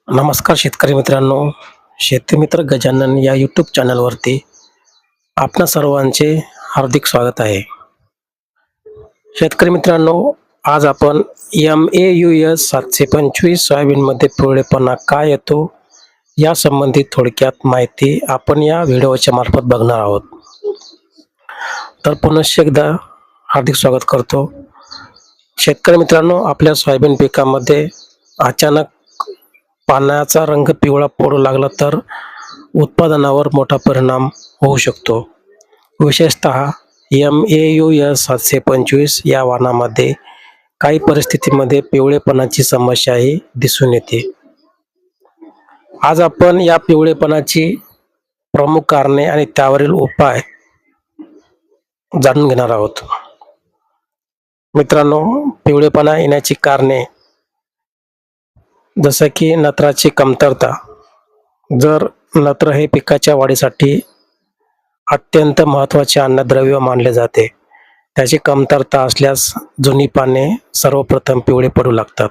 नमस्कार शेतकरी मित्रांनो, शेतीमित्र गजानन या यूट्यूब चॅनलवरती आपणा सर्वांचे हार्दिक स्वागत आहे. शेतकरी मित्रांनो, आज आपण MAUS 725 सोयाबीनमध्ये पिवळेपणा का येतो या संबंधी थोडक्यात माहिती आपण या व्हिडिओच्या मार्फत बघणार आहोत. तर पुनश्च एकदा हार्दिक स्वागत करतो. शेतकरी मित्रांनो, आपल्या सोयाबीन पिकामध्ये अचानक पानाचा रंग पिवळा पडू लागला तर उत्पादनावर मोठा परिणाम होऊ शकतो. विशेषतः MAUS 725 या वाणामध्ये काही परिस्थितीमध्ये पिवळेपणाची समस्याही दिसून येते. आज आपण या पिवळेपणाची प्रमुख कारणे आणि त्यावरील उपाय जाणून घेणार आहोत. मित्रांनो, पिवळेपणा येण्याची कारणे जसं की नत्राची कमतरता. जर नत्र हे पिकाच्या वाढीसाठी अत्यंत महत्त्वाचे अन्नद्रव्य मानले जाते, त्याची कमतरता असल्यास जुनी पाने सर्वप्रथम पिवळे पडू लागतात.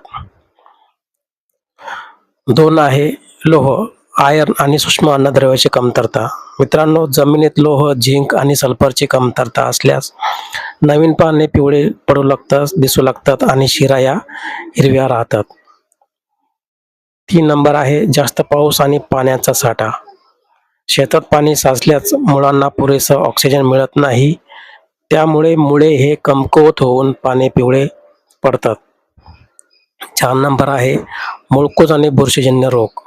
2 आहे लोह, आयर्न आणि सूक्ष्म अन्नद्रव्याची कमतरता. मित्रांनो, जमिनीत लोह, झिंक आणि सल्फरची कमतरता असल्यास नवीन पाने पिवळे पडू लागतात, दिसू लागतात आणि शिरा या हिरव्या राहतात. 3 नंबर आहे जास्त पाऊस आणि पाण्याचा साठा. शेतात पाणी साचल्यास मुळांना पुरेसा ऑक्सिजन मिळत नाही, त्यामुळे मुळे हे कमकुवत होऊन पाने पिवळे पडतात. 4 नंबर आहे मुळकूज आणि बुरशीजन्य रोग.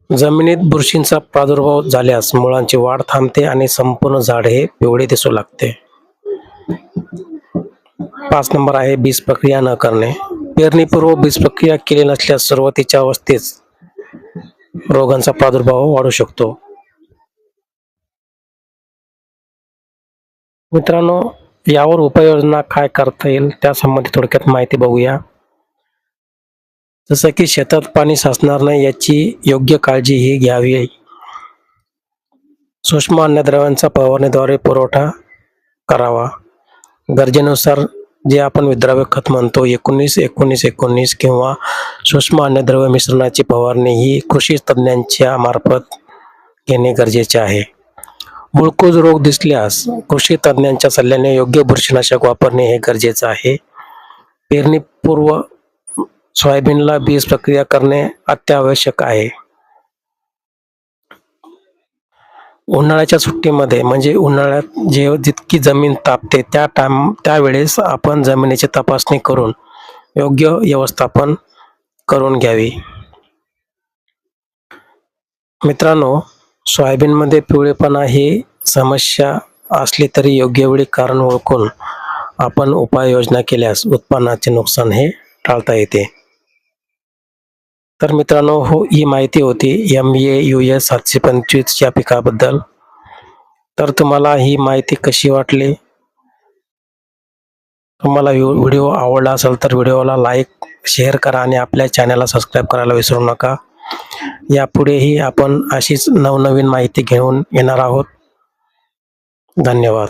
जमिनीत बुरशींचा प्रादुर्भाव झाल्यास मुळांची वाढ थांबते आणि संपूर्ण झाड हे पिवळे दिसू लागते. 5 नंबर आहे बीज प्रक्रिया न करणे. पेरणीपूर्व बीज प्रक्रिया केली नसल्यास सुरुवातीच्या अवस्थेत रोगांचा प्रादुर्भाव वाढू शकतो. मित्रांनो, यावर उपाययोजना काय करता येईल त्यासंबंधी थोडक्यात माहिती बघूया. जसं की शेतात पाणी साचणार नाही याची योग्य काळजी ही घ्यावी. सूक्ष्म अन्नद्रव्यांचा फवारणीद्वारे पुरवठा करावा. गरजेनुसार जे आपण विद्राव्य खत म्हणतो 19-19-19 किंवा सूक्ष्म अन्नद्रव्य मिश्रणाची फवारणी ही कृषी तज्ज्ञांच्या मार्फत घेणे गरजेचे आहे. मुळकूज रोग दिसल्यास कृषी तज्ज्ञांच्या सल्ल्याने योग्य बुरशीनाशक वापरणे हे गरजेचे आहे. पेरणीपूर्व सोयाबीनला बीज प्रक्रिया करणे अत्यावश्यक आहे. उन्हाळ्याच्या सुट्टीमध्ये म्हणजे उन्हाळ्यात जितकी जमीन तापते त्यावेळेस आपण जमिनीची तपासणी करून योग्य व्यवस्थापन करून घ्यावी. मित्रांनो, सोयाबीनमध्ये पिवळेपणा ही समस्या असली तरी योग्य वेळी कारण ओळखून आपण उपाययोजना केल्यास उत्पन्नाचे नुकसान हे टाळता येते. तर मित्रांनो, ही माहिती होती MAUS 725 या पिकाबद्दल. तर तुम्हाला ही माहिती कशी वाटली? तुम्हाला व्हिडिओ आवडला असेल तर व्हिडिओला लाईक, शेअर करा आणि आपल्या चॅनलला सबस्क्राईब करायला विसरू नका. यापुढेही आपण अशीच नवनवीन माहिती घेऊन येणार आहोत. धन्यवाद.